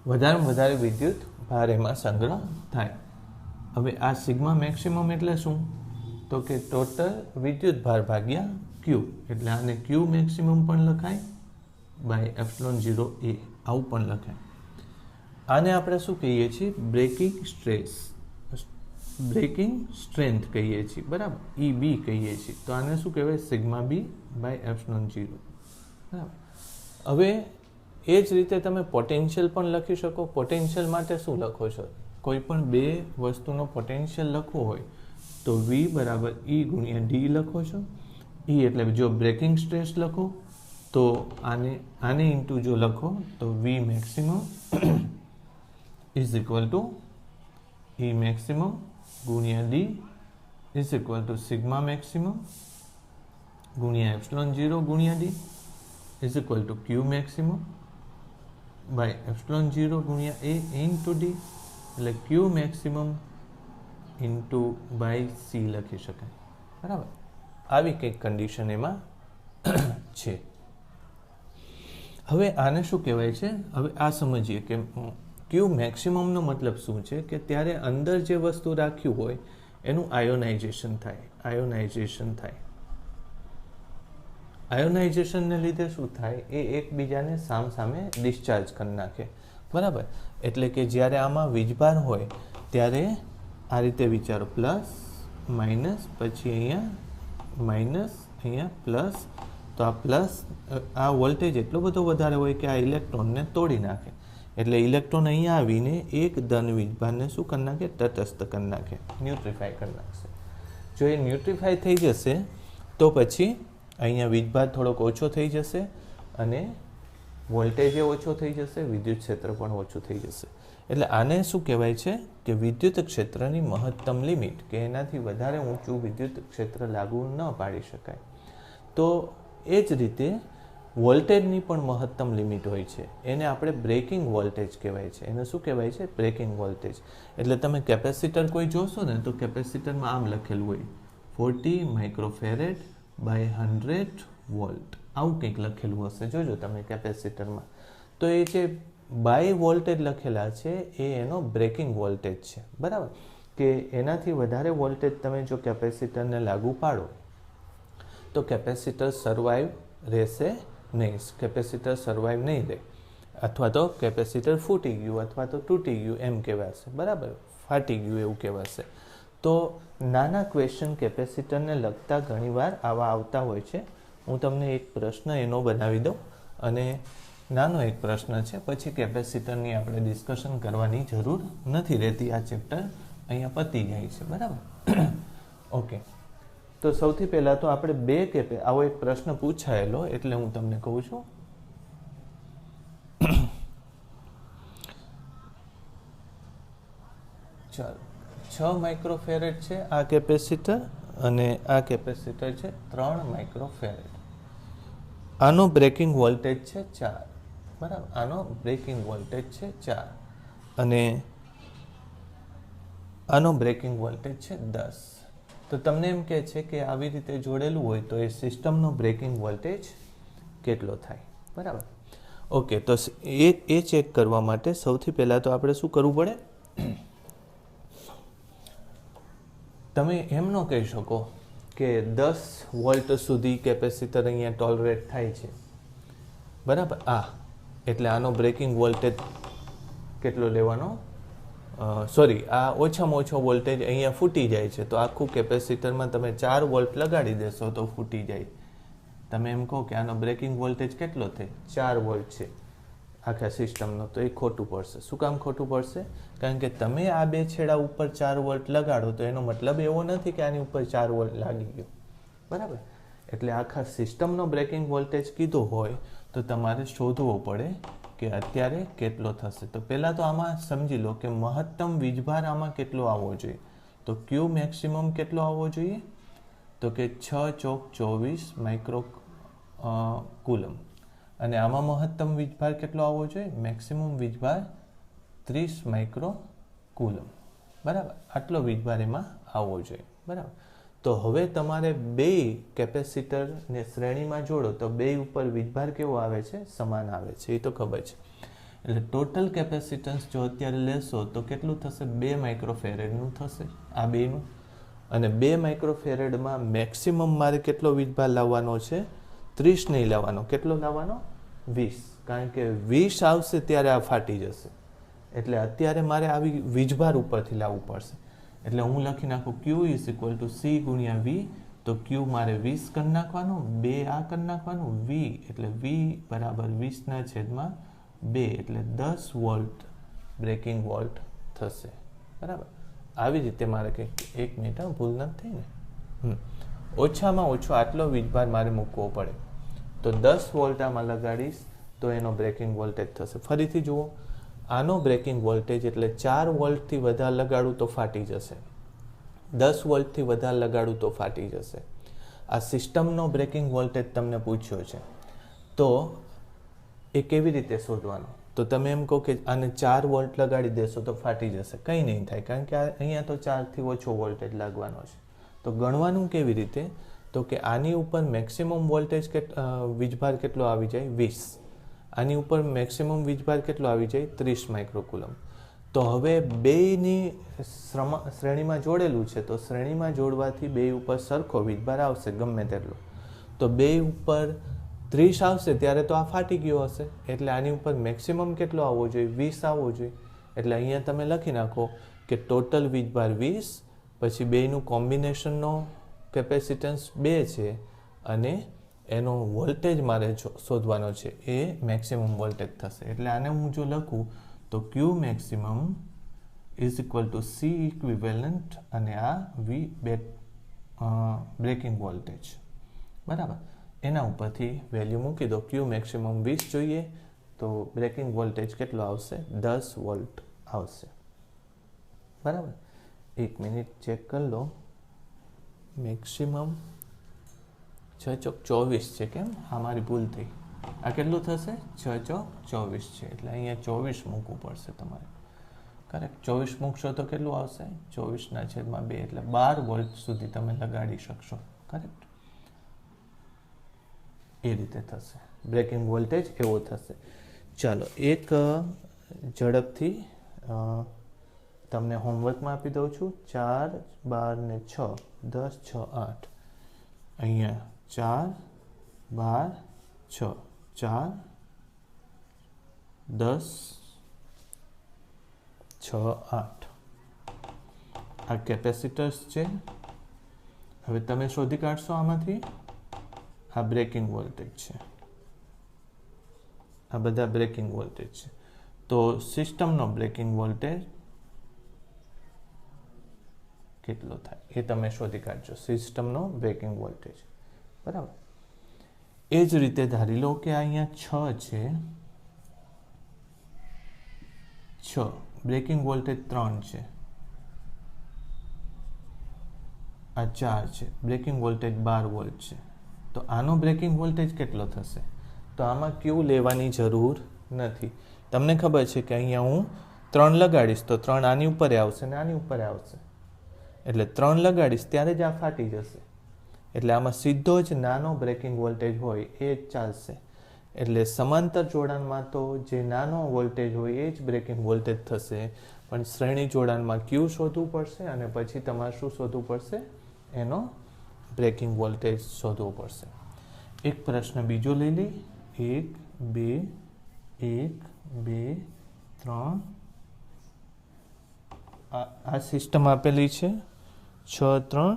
વધારેમાં વધારે વિદ્યુત ભાર એમાં સંગ્રહ થાય. હવે આ સિગ્મા મેક્સિમમ એટલે શું? તો કે ટોટલ વિદ્યુત ભાર ભાગ્યા ક્યુ. એટલે આને ક્યુ મેક્સિમમ પણ લખાય બાય એપ્સિલોન 0 એ, આવું પણ લખાય. આને આપણે શું કહીએ છીએ? બ્રેકિંગ સ્ટ્રેસ, બ્રેકિંગ સ્ટ્રેન્થ કહીએ છીએ, બરાબર? બી કહીએ છીએ. તો આને શું કહેવાય? સિગ્મા બી બાય એપ્સિલોન 0, બરાબર? હવે એ જ રીતે તમે પોટેન્શિયલ પણ લખી શકો. પોટેન્શિયલ માટે શું લખો છો? કોઈ પણ બે વસ્તુનો પોટેન્શિયલ લખવું હોય તો વી બરાબર ઈ ગુણ્યા ડી લખો છો. ઈ એટલે જો બ્રેકિંગ સ્ટ્રેસ લખો તો આને ઇન્ટુ જો લખો તો V maximum is equal to E maximum ગુણ્યા D is equal to sigma maximum ગુણ્યા એપ્સિલોન 0 ગુણ્યા D is equal to Q maximum by epsilon 0 ગુણ્યા એ ઇન્ટુ ડી, એટલે Q maximum into by C લખી શકાય, બરાબર? આવી કંઈક કન્ડિશન એમાં છે. હવે આને શું કહેવાય છે? હવે આ સમજીએ કે ક્યુ મેક્સિમમનો મતલબ શું છે? કે ત્યારે અંદર જે વસ્તુ રાખ્યું હોય એનું આયોનાઇઝેશન થાય. આયોનાઇઝેશનને લીધે શું થાય? એ એકબીજાને સામસામે ડિસ્ચાર્જ કરી નાખે, બરાબર? એટલે કે જ્યારે આમાં વીજભાર હોય ત્યારે આ રીતે વિચારો, પ્લસ માઇનસ, પછી અહીંયા માઇનસ, અહીંયા પ્લસ. તો આ પ્લસ, આ વોલ્ટેજ એટલો બધો વધારે હોય કે આ ઇલેક્ટ્રોનને તોડી નાખે. એટલે ઇલેક્ટ્રોન અહીંયા આવીને એક ધન વીજભારને શું કરી નાખે? તટસ્થ કરી નાખે, ન્યુટ્રીફાય કરી નાખશે. જો એ ન્યુટ્રીફાય થઈ જશે તો પછી અહીંયા વીજભાર થોડોક ઓછો થઈ જશે અને વોલ્ટેજ ઓછો થઈ જશે, વિદ્યુત ક્ષેત્ર પણ ઓછું થઈ જશે. એટલે આને શું કહેવાય છે? કે વિદ્યુત ક્ષેત્રની મહત્તમ લિમિટ, કે એનાથી વધારે ઊંચું વિદ્યુત ક્ષેત્ર લાગુ ન પાડી શકાય. તો એ જ રીતે વોલ્ટેજની પણ મહત્તમ લિમિટ હોય છે. એને આપણે બ્રેકિંગ વોલ્ટેજ કહેવાય છે. એને શું કહેવાય છે? Breaking voltage. એટલે તમે કેપેસિટર કોઈ જોશો ને તો કેપેસિટરમાં આમ લખેલું હોય 40 માઇક્રોફેરેડ બાય 100 વોલ્ટ, આવું કંઈક લખેલું હશે, જોજો તમે કેપેસિટરમાં. તો એ જે બાય વોલ્ટેજ લખેલા છે એ એનો બ્રેકિંગ વોલ્ટેજ છે, બરાબર? કે એનાથી વધારે વોલ્ટેજ તમે જો કેપેસિટરને લાગુ પાડો તો કેપેસિટર સર્વાઈવ રહેશે નહીં, કેપેસિટર સર્વાઈવ નહીં રહે, અથવા તો કેપેસિટર ફૂટી ગયું અથવા તો તૂટી ગયું એમ કહેવાશે, બરાબર? ફાટી ગયું એવું કહેવાશે. તો નાના ક્વેશ્ચન કેપેસિટરને લગતા ઘણીવાર આવા આવતા હોય છે. હું તમને એક પ્રશ્ન એનો બનાવી દઉં અને નાનો એક પ્રશ્ન છે, પછી કેપેસિટરની આપણે ડિસ્કશન કરવાની જરૂર નથી રહેતી. આ ચેપ્ટર અહીંયા પતી જાય છે, બરાબર? ઓકે, તો સૌથી પહેલાં તો આપણે આવો એક પ્રશ્ન પૂછાયેલો એટલે હું તમને કહું છું. ચાલો, 6 માઇક્રોફેરેડ છે આ કેપેસિટર અને આ કેપેસિટર છે 3 માઇક્રોફેરેડ. આનો બ્રેકિંગ વોલ્ટેજ છે 4, બરાબર? આનો બ્રેકિંગ વોલ્ટેજ છે 4 અને આનો બ્રેકિંગ વોલ્ટેજ છે 10. તો તમને એમ કહે છે કે આવી રીતે જોડેલું હોય તો એ સિસ્ટમનો બ્રેકિંગ વોલ્ટેજ કેટલો થાય, બરાબર? ઓકે, તો એ ચેક કરવા માટે સૌથી પહેલાં તો આપણે શું કરવું પડે? તમે એમ ન કહી શકો કે 10 વોલ્ટ સુધી કેપેસિટર અહીંયા ટોલરેટ થાય છે, બરાબર. એટલે આનો બ્રેકિંગ વોલ્ટેજ કેટલો લેવાનો, સોરી, આ ઓછામાં ઓછો વોલ્ટેજ અહીંયા ફૂટી જાય છે, તો આખું કેપેસિટરમાં તમે 4 વોલ્ટ લગાડી દેશો તો ફૂટી જાય. તમે એમ કહો કે આનો બ્રેકિંગ વોલ્ટેજ કેટલો થાય, 4 વોલ્ટ છે આખા સિસ્ટમનો, તો એ ખોટું પડશે. શું કામ ખોટું પડશે? કારણ કે તમે આ બે છેડા ઉપર 4 વોલ્ટ લગાડો તો એનો મતલબ એવો નથી કે આની ઉપર 4 વોલ્ટ લાગી ગયો, બરાબર. એટલે આખા સિસ્ટમનો બ્રેકિંગ વોલ્ટેજ કીધો હોય તો તમારે શોધવો પડે કે અત્યારે કેટલો થશે. તો પહેલાં તો આમાં સમજી લો કે મહત્તમ વીજભાર આમાં કેટલો આવવો જોઈએ. તો ક્યુ મેક્સિમમ કેટલો આવવો જોઈએ? તો કે 6 ચોક 24 માઇક્રો કુલમ. અને આમાં મહત્તમ વીજભાર કેટલો આવવો જોઈએ? મેક્સિમમ વીજભાર 30 માઇક્રો કુલમ, બરાબર. આટલો વીજભાર એમાં આવવો જોઈએ, બરાબર. તો હવે તમારે બે કેપેસિટરને શ્રેણીમાં જોડો તો બે ઉપર વીજભાર કેવો આવે છે? સમાન આવે છે, એ તો ખબર છે. એટલે ટોટલ કેપેસિટન્સ જો અત્યારે લેશો તો કેટલું થશે? 2 માઇક્રોફેરેડનું થશે આ બેનું. અને 2 માઇક્રોફેરેડમાં મેક્સિમમ મારે કેટલો વીજભાર લાવવાનો છે? 30 નહીં લાવવાનો. કેટલો લાવવાનો? 20. કારણ કે 20 આવશે ત્યારે આ ફાટી જશે. એટલે અત્યારે મારે આવી વીજભાર ઉપરથી લાવવું પડશે. એટલે હું લખી નાખું Q = C × V. તો Q મારે 20 કરી નાખવાનું, 2 આ કરી નાખવાનું, V એટલે V બરાબર 20/2 એટલે 10 વોલ્ટ બ્રેકિંગ વોલ્ટ થશે, બરાબર. આવી રીતે મારે કંઈક 1 મિનિટ ભૂલ નથી થઈ ને, ઓછામાં ઓછો આટલો વીજભાર મારે મૂકવો પડે. તો 10 વોલ્ટ આમાં લગાડીશ તો એનો બ્રેકિંગ વોલ્ટેજ થશે. ફરીથી જુઓ, આનો બ્રેકિંગ વોલ્ટેજ એટલે 4 વોલ્ટથી વધારે લગાડું તો ફાટી જશે, 10 વોલ્ટથી વધારે લગાડું તો ફાટી જશે. આ સિસ્ટમનો બ્રેકિંગ વોલ્ટેજ તમને પૂછ્યો છે, તો એ કેવી રીતે શોધવાનો? તો તમે એમ કહો કે આને 4 વોલ્ટ લગાડી દેશો તો ફાટી જશે. કંઈ નહીં થાય, કારણ કે અહીંયા તો 4થી ઓછો વોલ્ટેજ લાગવાનો છે. તો ગણવાનું કેવી રીતે? તો કે આની ઉપર મેક્સિમમ વોલ્ટેજ વીજભાર કેટલો આવી જાય? 20. આની ઉપર મેક્સિમમ વીજભાર કેટલો આવી જાય? 30 માઇક્રોકુલમ. તો હવે બેની શ્રેણીમાં જોડેલું છે, તો શ્રેણીમાં જોડવાથી બે ઉપર સરખો વીજભાર આવશે ગમે તેટલો. તો બે ઉપર 30 આવશે ત્યારે તો આ ફાટી ગયો હશે, એટલે આની ઉપર મેક્સિમમ કેટલો આવવો જોઈએ? 20 આવવો જોઈએ. એટલે અહીંયા તમે લખી નાખો કે ટોટલ વીજભાર 20, પછી બેનું કોમ્બિનેશનનો કેપેસિટન્સ 2 છે અને એનો વોલ્ટેજ મારે શોધવાનો છે, એ મેક્સિમમ વોલ્ટેજ થશે. એટલે આને હું જો લખું તો Q મેક્સિમમ = C ઇક્વિવેલન્ટ અને આ V બ્રેકિંગ વોલ્ટેજ, બરાબર. એના ઉપરથી વેલ્યુ મૂકી દો. Q મેક્સિમમ 20 જોઈએ તો બ્રેકિંગ વોલ્ટેજ કેટલો આવશે? 10 વોલ્ટ આવશે, બરાબર. 1 મિનિટ ચેક કરી લો. મેક્સિમમ 6 ચોક 24 છે, કેમ? આ મારી ભૂલ થઈ. આ કેટલું થશે? 6 ચોક 24 છે, એટલે અહીંયા 24 મૂકવું પડશે તમારે, કરેક્ટ. 24 મૂકશો તો કેટલું આવશે? 24/2 એટલે 12 વોલ્ટ સુધી તમે લગાડી શકશો, કરેક્ટ. એ રીતે થશે બ્રેકિંગ વોલ્ટેજ, એવો થશે. ચાલો, એક ઝડપથી તમને હોમવર્કમાં આપી દઉં છું. 4, 12 ને 6, 10, 6, 8. અહીંયા 4, 12, 6, 4, 10, 6, 8. આ કેપેસિટર્સ છે. હવે તમે શોધી કાઢશો આમાંથી. આ બ્રેકિંગ વોલ્ટેજ છે, આ બધા બ્રેકિંગ વોલ્ટેજ છે. તો સિસ્ટમનો બ્રેકિંગ વોલ્ટેજ કેટલો થાય એ તમે શોધી કાઢજો, સિસ્ટમનો બ્રેકિંગ વોલ્ટેજ, બરાબર. એ જ રીતે ધારી લો કે અહીંયા 6 છે, 6 બ્રેકિંગ વોલ્ટેજ 3 છે, આ 4 છે, બ્રેકિંગ વોલ્ટેજ 12 વોલ્ટ છે. તો આનો બ્રેકિંગ વોલ્ટેજ કેટલો થશે? તો આમાં Q લેવાની જરૂર નથી. તમને ખબર છે કે અહીંયા હું 3 લગાડીશ તો 3 આની ઉપર આવશે ને આની ઉપર આવશે, એટલે 3 લગાડીશ ત્યારે જ આ ફાટી જશે. એટલે આમાં સીધો જ નાનો બ્રેકિંગ વોલ્ટેજ હોય એ જ ચાલશે. એટલે સમાંતર જોડાણમાં તો જે નાનો વોલ્ટેજ હોય એ જ બ્રેકિંગ વોલ્ટેજ થશે, પણ શ્રેણી જોડાણમાં ક્યુ શોધવું પડશે અને પછી તમારે શું શોધવું પડશે, એનો બ્રેકિંગ વોલ્ટેજ શોધવો પડશે. એક પ્રશ્ન બીજો લઈ લઈ. 1 2 1 2 3 આ સિસ્ટમ આપેલી છે. 6 3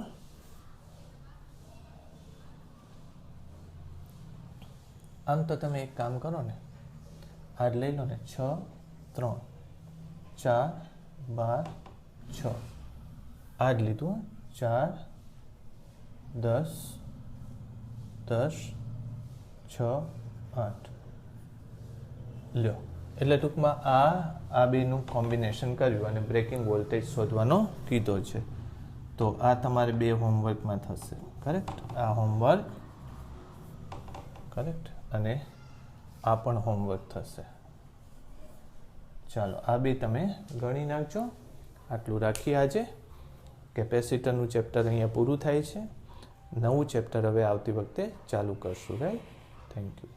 આમ તો તમે એક કામ કરો ને, આ લઈ લો ને, 6 3 4 12 6 આ જ લીધું. 4 10 10 6 8 લ્યો. એટલે ટૂંકમાં આ બેનું કોમ્બિનેશન કર્યું અને બ્રેકિંગ વોલ્ટેજ શોધવાનો કીધો છે. તો આ તમારે 2 હોમવર્કમાં થશે. કરેક્ટ? આ હોમવર્ક કરેક્ટ અને આ પણ હોમવર્ક થશે. ચાલો આ બે તમે ગણી નાખજો. આટલું રાખીએ આજે. કેપેસિટરનું ચેપ્ટર અહીંયા પૂરું થાય છે. નવું ચેપ્ટર હવે આવતી વખતે ચાલુ કરશું. રાઈટ? Thank you.